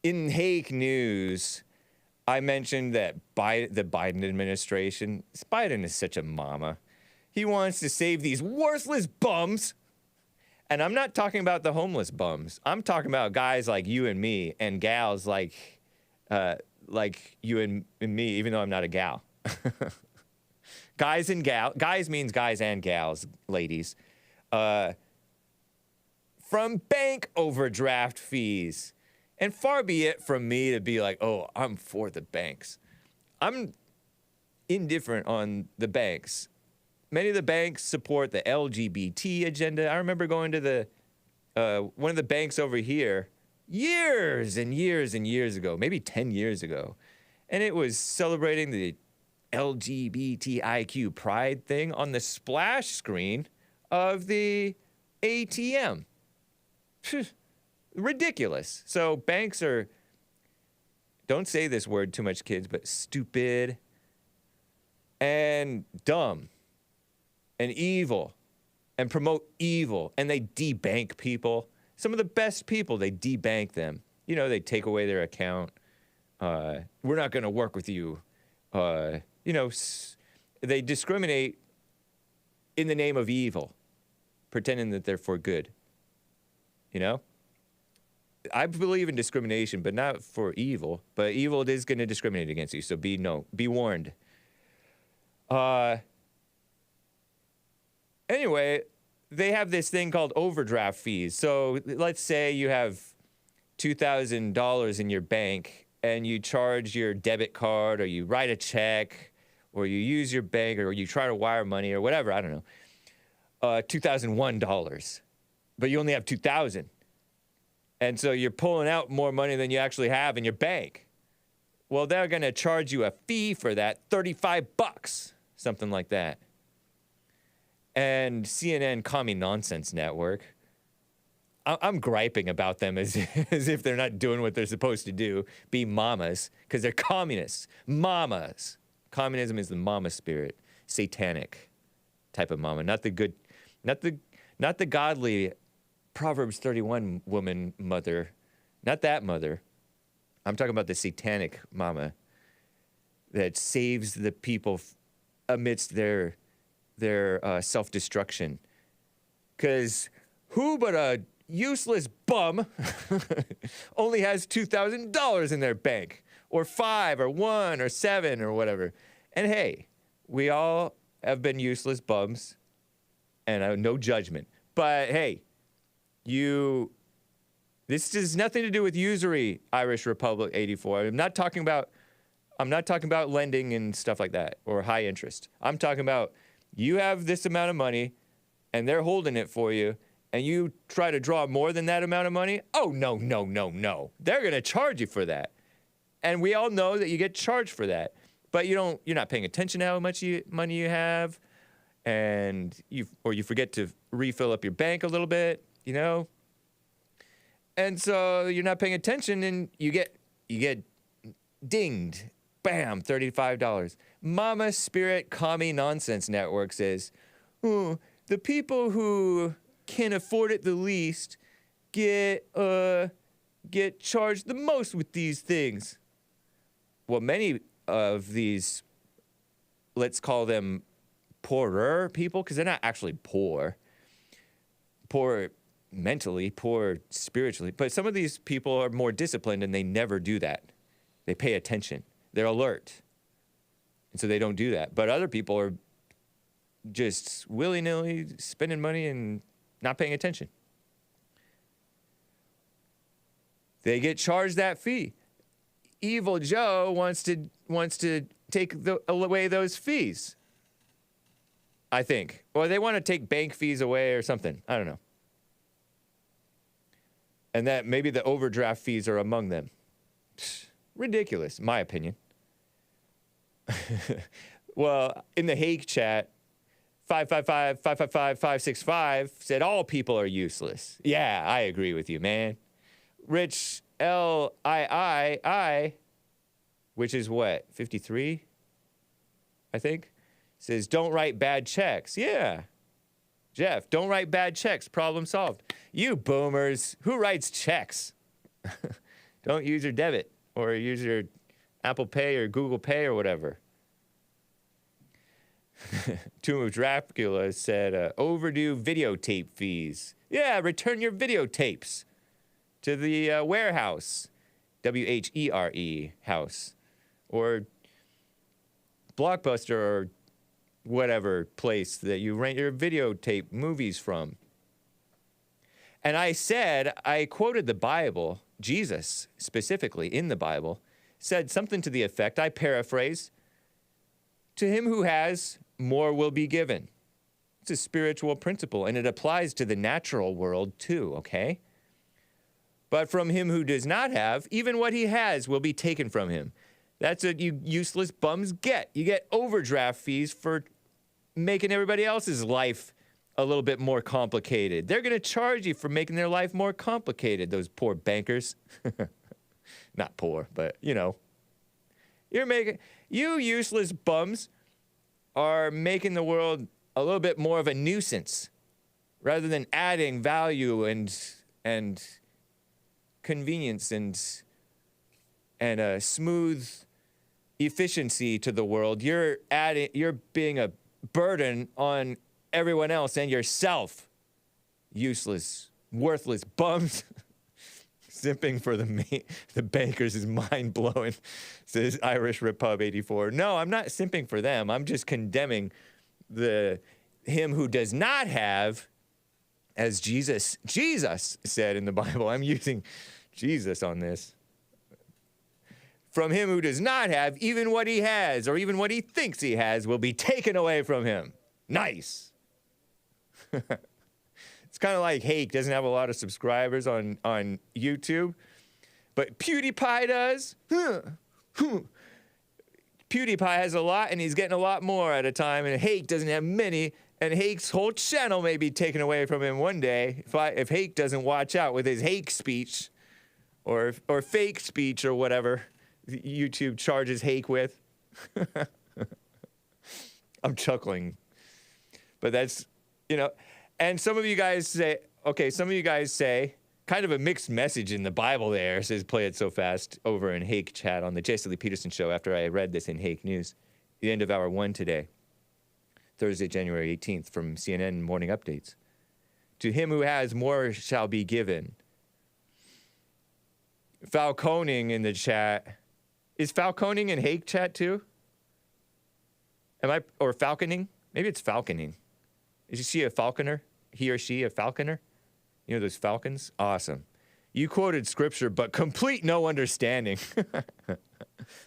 in Hake news, I mentioned that the Biden administration, Biden is such a mama. He wants to save these worthless bums. And I'm not talking about the homeless bums. I'm talking about guys like you and me and gals like you and me, even though I'm not a gal. Guys means guys and gals, ladies. From bank overdraft fees. And far be it from me to be like, oh, I'm for the banks. I'm indifferent on the banks. Many of the banks support the LGBT agenda. I remember going to one of the banks over here years and years and years ago, maybe 10 years ago. And it was celebrating the LGBTIQ pride thing on the splash screen of the ATM. Ridiculous. So banks are, don't say this word too much, kids, but stupid and dumb and evil and promote evil. And they debank people. Some of the best people, they debank them. You know, they take away their account. We're not going to work with you. You know, they discriminate in the name of evil, pretending that they're for good. You know? I believe in discrimination, but not for evil. But evil is going to discriminate against you, so be warned. Anyway, they have this thing called overdraft fees. So let's say you have $2,000 in your bank, and you charge your debit card, or you write a check, or you use your bank, or you try to wire money, or whatever, I don't know, $2,001. But you only have $2,000. And so you're pulling out more money than you actually have in your bank. Well, they're going to charge you a fee for that, $35, something like that. And CNN Commie Nonsense Network, I'm griping about them as if they're not doing what they're supposed to do, be mamas, because they're communists. Mamas. Communism is the mama spirit, satanic type of mama, not the good, not the godly Proverbs 31 woman mother, not that mother. I'm talking about the satanic mama that saves the people amidst their self-destruction. Because who but a useless bum only has $2,000 in their bank, or 5 or 1 or 7 or whatever. And hey, we all have been useless bums, and no judgment. But hey, this has nothing to do with usury, Irish Republic 84. I'm not talking about lending and stuff like that, or high interest. I'm talking about you have this amount of money, and they're holding it for you, and you try to draw more than that amount of money. Oh, no. They're going to charge you for that. And we all know that you get charged for that. But you're not paying attention to how much money you have, and you forget to refill up your bank a little bit, you know? And so you're not paying attention, and you get dinged. Bam, $35. Mama Spirit Commie Nonsense Network says, oh, the people who can afford it the least get charged the most with these things. Well, many of these, let's call them poorer people, because they're not actually poor mentally, poor spiritually, but some of these people are more disciplined, and they never do that. They pay attention. They're alert. And so they don't do that. But other people are just willy-nilly spending money and not paying attention. They get charged that fee. Evil Joe wants to take away those fees, I think. Or they want to take bank fees away or something. I don't know. And that maybe the overdraft fees are among them. Ridiculous, my opinion. Well, in the Hake chat, 555-555-565 said all people are useless. Yeah, I agree with you, man. Rich L-I-I-I, which is what, 53, I think, says don't write bad checks. Yeah. Jeff, don't write bad checks. Problem solved. You boomers, who writes checks? Don't use your debit or use your Apple Pay or Google Pay or whatever. Tomb of Dracula said, overdue videotape fees. Yeah, return your videotapes to the warehouse, WHERE house, or Blockbuster or whatever place that you rent your videotape movies from. And I quoted the Bible, Jesus specifically in the Bible, said something to the effect, I paraphrase, to him who has, more will be given. It's a spiritual principle, and it applies to the natural world too, okay? But from him who does not have, even what he has will be taken from him. That's what you useless bums get. You get overdraft fees for making everybody else's life a little bit more complicated. They're going to charge you for making their life more complicated, those poor bankers. Not poor, but, you know. You useless bums are making the world a little bit more of a nuisance rather than adding value and convenience and a smooth efficiency to the world. You're being a burden on everyone else and yourself. Useless, worthless bums. Simping for the bankers is mind-blowing, says Irish Repub 84. No, I'm not simping for them. I'm just condemning him who does not have, as Jesus said in the Bible. I'm using Jesus on this. From him who does not have, even what he has, or even what he thinks he has, will be taken away from him. Nice. It's kind of like Hake doesn't have a lot of subscribers on YouTube, but PewDiePie does. PewDiePie has a lot, and he's getting a lot more at a time, and Hake doesn't have many, and Hake's whole channel may be taken away from him one day if Hake doesn't watch out with his Hake speech or fake speech or whatever YouTube charges Hake with. I'm chuckling, but that's, you know. And some of you guys say, kind of a mixed message in the Bible there, says Play It So Fast over in Hake chat on the Jesse Lee Peterson show after I read this in Hake News. The end of hour 1 today, Thursday, January 18th from CNN Morning Updates. To him who has, more shall be given. Falconing in the chat. Is falconing in Hake chat too? Or falconing? Maybe it's falconing. Is she a falconer? He or she a falconer? You know those falcons? Awesome. You quoted scripture, but complete no understanding.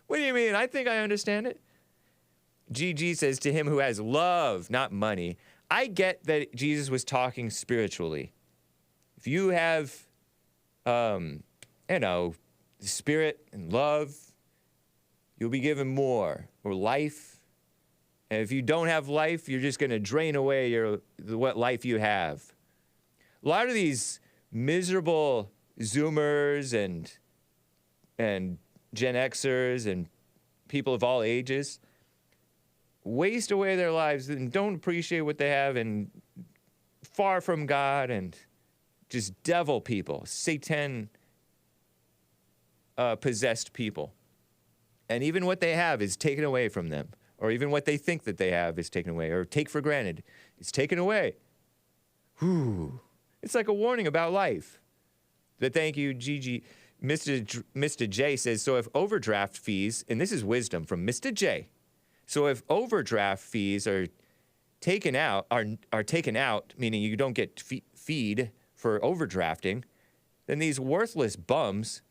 What do you mean? I think I understand it. GG says, to him who has love, not money. I get that Jesus was talking spiritually. If you have, spirit and love, you'll be given more, or life. And if you don't have life, you're just going to drain away what life you have. A lot of these miserable Zoomers and Gen Xers and people of all ages waste away their lives and don't appreciate what they have and far from God and just devil people, Satan possessed people. And even what they have is taken away from them. Or even what they think that they have is taken away, or take for granted. It's taken away. Whew. It's like a warning about life. But thank you, Gigi. Mr. J says, so if overdraft fees, and this is wisdom from Mr. J. So if overdraft fees are taken out, meaning you don't get feed for overdrafting, then these worthless bums,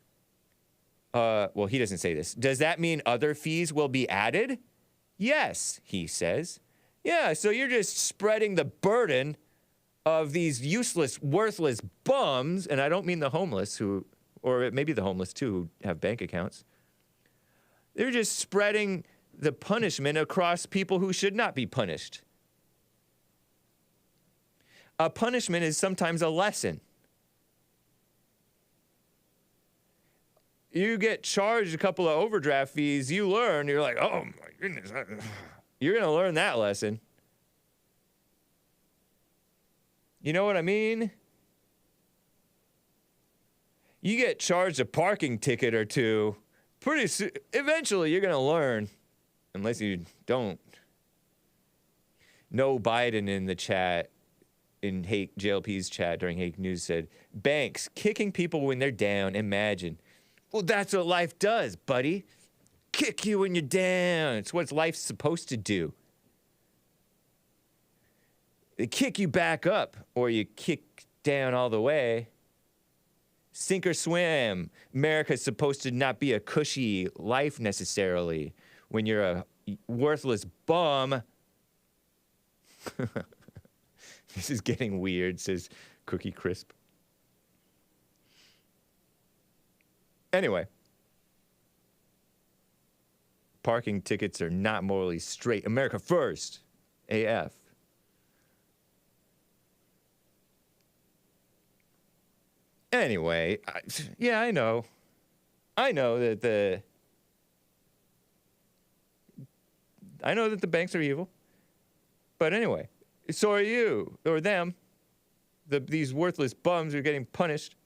well, he doesn't say this. Does that mean other fees will be added? Yes, he says. Yeah, so you're just spreading the burden of these useless, worthless bums, and I don't mean the homeless or maybe the homeless too, who have bank accounts. They're just spreading the punishment across people who should not be punished. A punishment is sometimes a lesson. You get charged a couple of overdraft fees, you learn, you're like, oh my goodness, you're going to learn that lesson. You know what I mean? You get charged a parking ticket or two, eventually you're going to learn, unless you don't. No Biden in the chat, in Hake, JLP's chat during Hake News said, banks kicking people when they're down, imagine. Well, that's what life does, buddy. Kick you when you're down. It's what life's supposed to do. They kick you back up, or you kick down all the way. Sink or swim. America's supposed to not be a cushy life necessarily. When you're a worthless bum. This is getting weird, says Cookie Crisp. Anyway. Parking tickets are not morally straight. America first. AF. Anyway, I know. I know that the banks are evil. But anyway, so are you, or them. These worthless bums are getting punished.